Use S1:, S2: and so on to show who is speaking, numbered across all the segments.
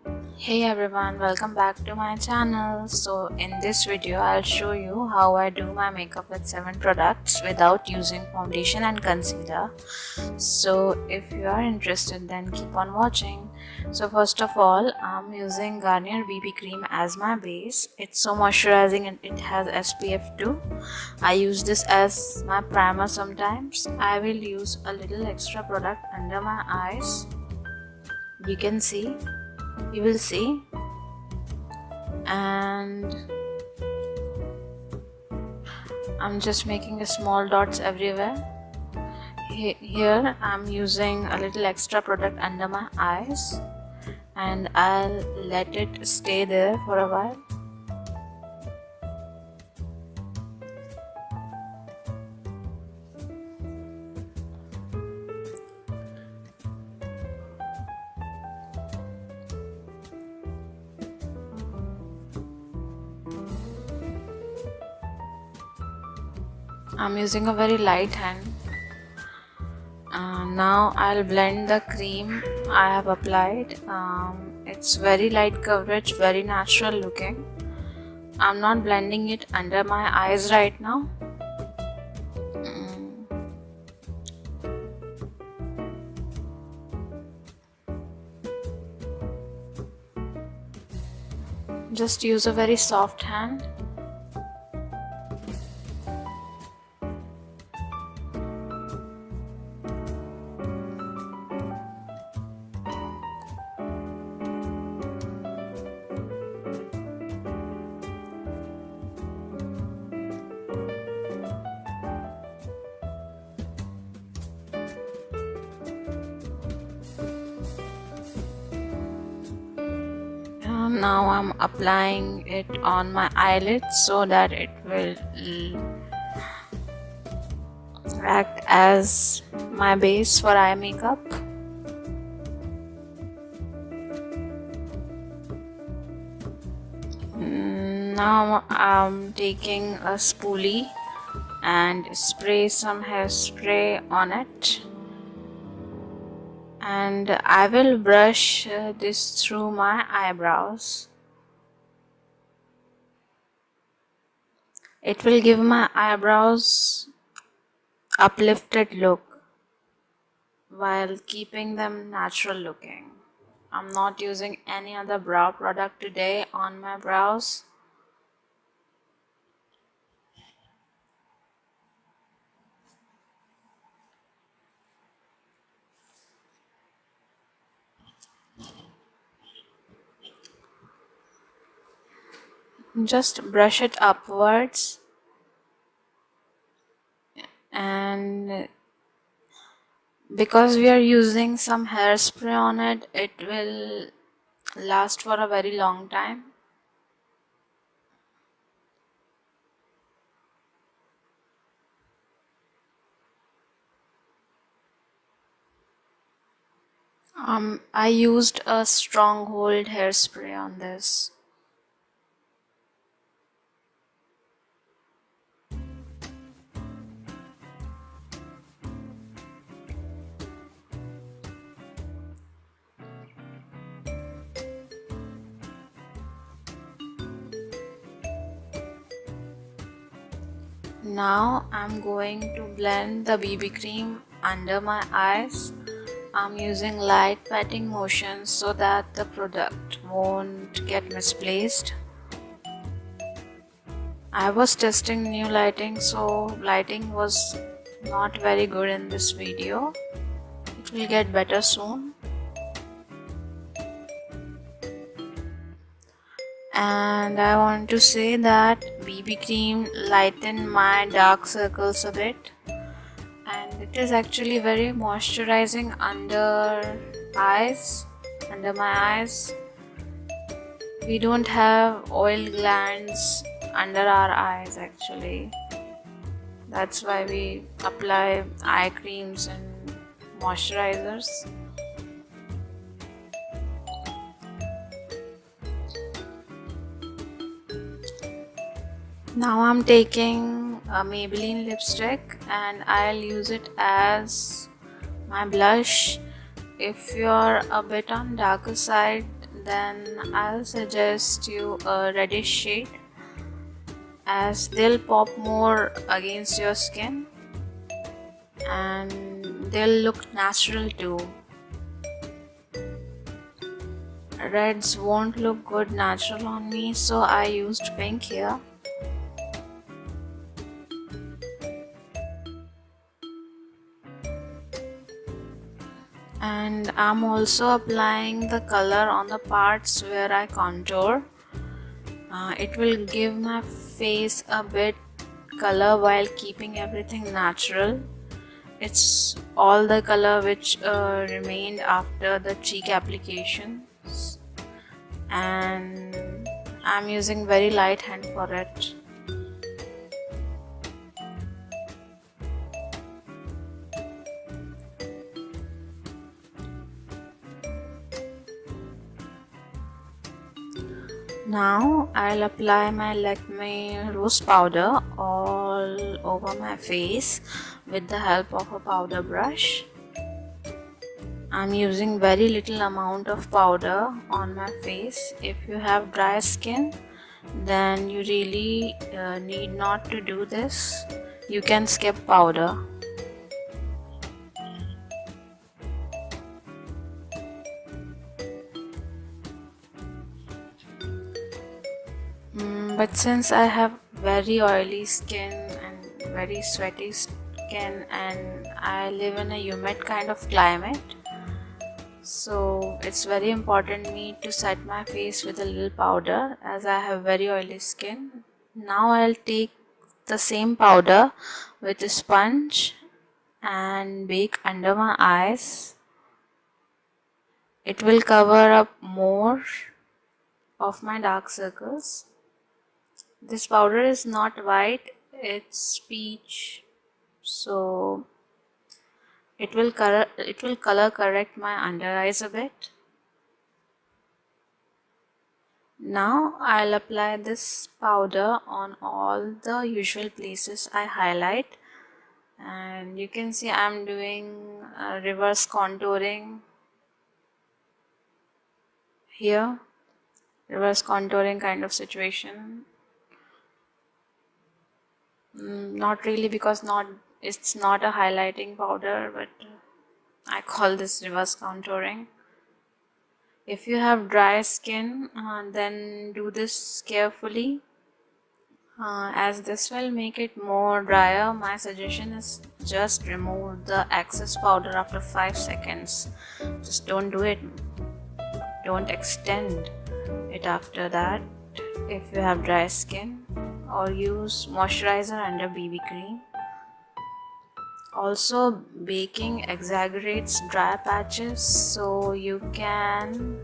S1: Hey everyone, welcome back to my channel. So in this video I'll show you how I do my makeup with 7 products without using foundation and concealer. So if you are interested, then keep on watching. So first of all, I'm using Garnier BB cream as my base. It's so moisturizing and it has SPF too. I use this as my primer sometimes. I will use a little extra product under my eyes. You will see, and I'm just making small dots everywhere. Here I'm using a little extra product under my eyes and I'll let it stay there for a while. I'm using a very light hand. Now I'll blend the cream I have applied. It's very light coverage, very natural looking. I'm not blending it under my eyes right now. Just use a very soft hand. Now I'm applying it on my eyelids so that it will act as my base for eye makeup. Now I'm taking a spoolie and spray some hairspray on it, and I will brush this through my eyebrows. It will give my eyebrows uplifted look while keeping them natural looking. I'm not using any other brow product today on my brows. Just brush it upwards, and because we are using some hairspray on it, it will last for a very long time. I used a Stronghold hairspray on this. Now I'm going to blend the BB cream under my eyes. I'm using light patting motions so that the product won't get misplaced. I was testing new lighting, so lighting was not very good in this video. It will get better soon. And I want to say that BB cream lightened my dark circles a bit, and it is actually very moisturizing under my eyes. We don't have oil glands under our eyes actually. That's why we apply eye creams and moisturizers. Now I'm taking a Maybelline lipstick and I'll use it as my blush. If you're a bit on darker side, then I'll suggest you a reddish shade, as they'll pop more against your skin and they'll look natural too. Reds won't look good natural on me, so I used pink here. And I'm also applying the color on the parts where I contour. It will give my face a bit color while keeping everything natural. It's all the color which remained after the cheek application, and I'm using very light hand for it. Now I'll apply my Lakme Rose powder all over my face with the help of a powder brush. I'm using very little amount of powder on my face. If you have dry skin, then you really need not to do this. You can skip powder. But since I have very oily skin and very sweaty skin, and I live in a humid kind of climate, so it's very important me to set my face with a little powder, as I have very oily skin. Now I'll take the same powder with a sponge and bake under my eyes. It will cover up more of my dark circles. This powder is not white, it's peach, so it will color correct my under eyes a bit. Now I'll apply this powder on all the usual places I highlight, and you can see I'm doing reverse contouring here, reverse contouring kind of situation. Not really, because it's not a highlighting powder, but I call this reverse contouring. If you have dry skin, then do this carefully, as this will make it more drier. My suggestion is just remove the excess powder after 5 seconds. Just don't do it, don't extend it after that if you have dry skin, or use moisturizer under BB cream. Also, baking exaggerates dry patches, so you can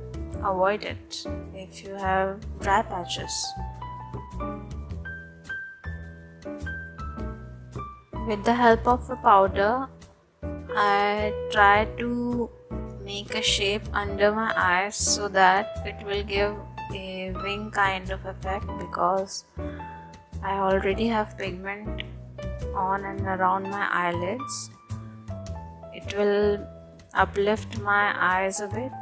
S1: avoid it if you have dry patches. With the help of a powder, I try to make a shape under my eyes so that it will give a wing kind of effect, because I already have pigment on and around my eyelids. It will uplift my eyes a bit.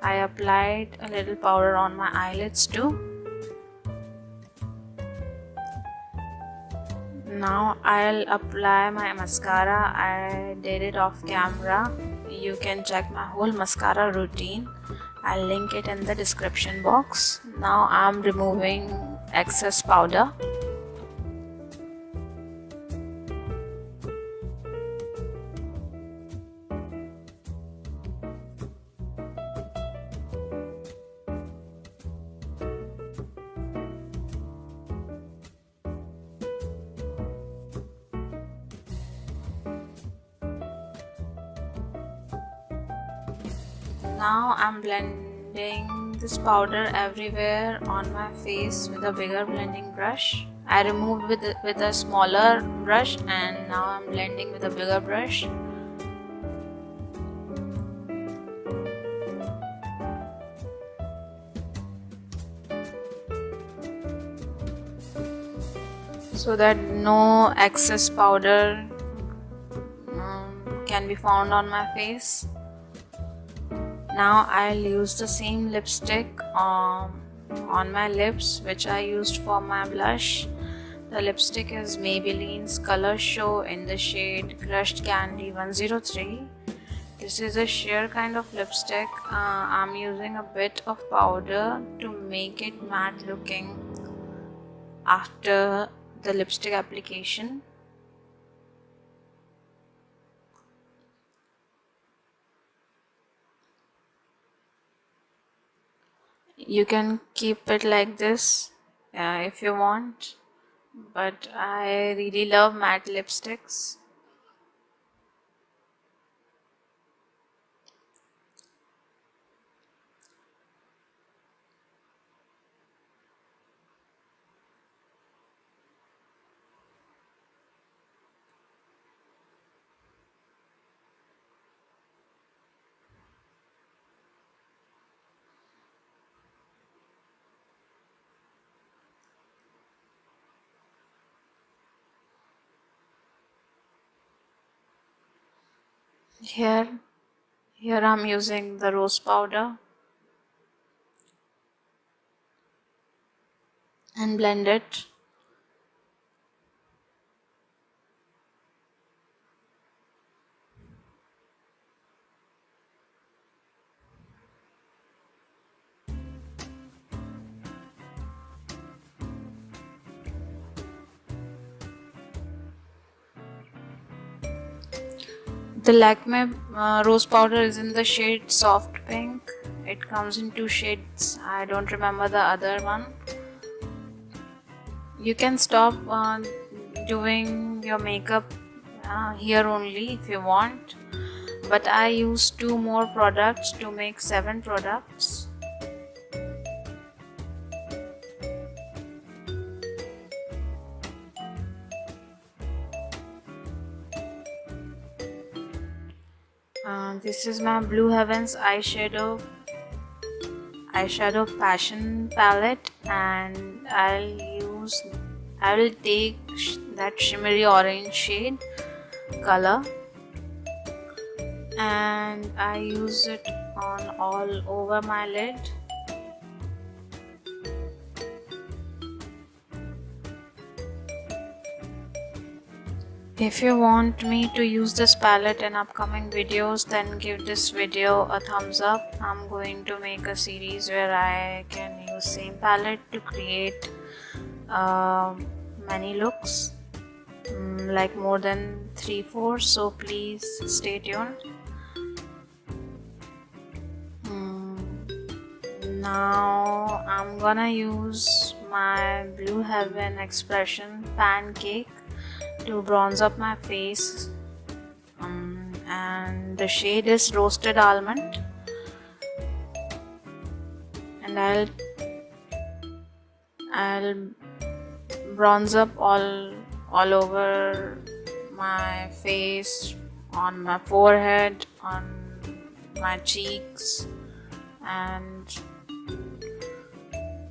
S1: I applied a little powder on my eyelids too. Now I'll apply my mascara. I did it off camera. You can check my whole mascara routine. I'll link it in the description box. Now I'm removing excess powder. Now I'm blending this powder everywhere on my face with a bigger blending brush. I removed with a smaller brush, and now I'm blending with a bigger brush. So that no excess powder can be found on my face. Now I'll use the same lipstick on my lips, which I used for my blush. The lipstick is Maybelline's Color Show in the shade Crushed Candy 103. This is a sheer kind of lipstick. I'm using a bit of powder to make it matte looking after the lipstick application. You can keep it like this if you want, but I really love matte lipsticks. Here I'm using the rose powder and blend it. The Lakme rose powder is in the shade Soft Pink. It comes in 2 shades. I don't remember the other one. You can stop doing your makeup here only if you want, but I use 2 more products to make 7 products. This is my Blue Heavens eyeshadow passion palette, and I will take that shimmery orange shade color and I use it on all over my lid. If you want me to use this palette in upcoming videos, then give this video a thumbs up. I'm going to make a series where I can use same palette to create many looks, like more than 3-4, so please stay tuned. Now I'm gonna use my Blue Heaven Expression Pancake to bronze up my face, and the shade is Roasted Almond, and I'll bronze up all over my face, on my forehead, on my cheeks, and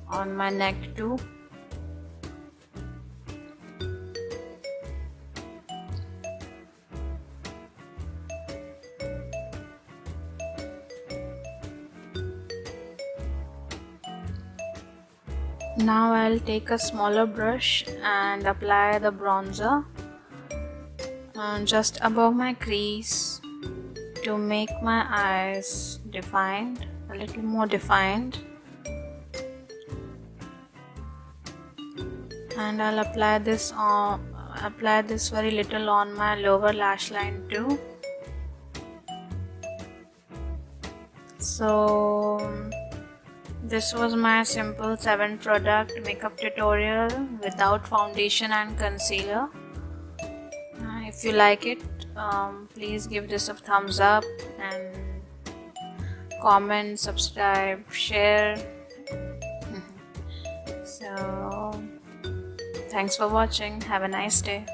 S1: on my neck too. Now I'll take a smaller brush and apply the bronzer just above my crease to make my eyes defined, a little more defined, and I'll apply this very little on my lower lash line too. So this was my simple 7 product makeup tutorial without foundation and concealer. If you like it, please give this a thumbs up and comment, subscribe, share. So thanks for watching. Have a nice day.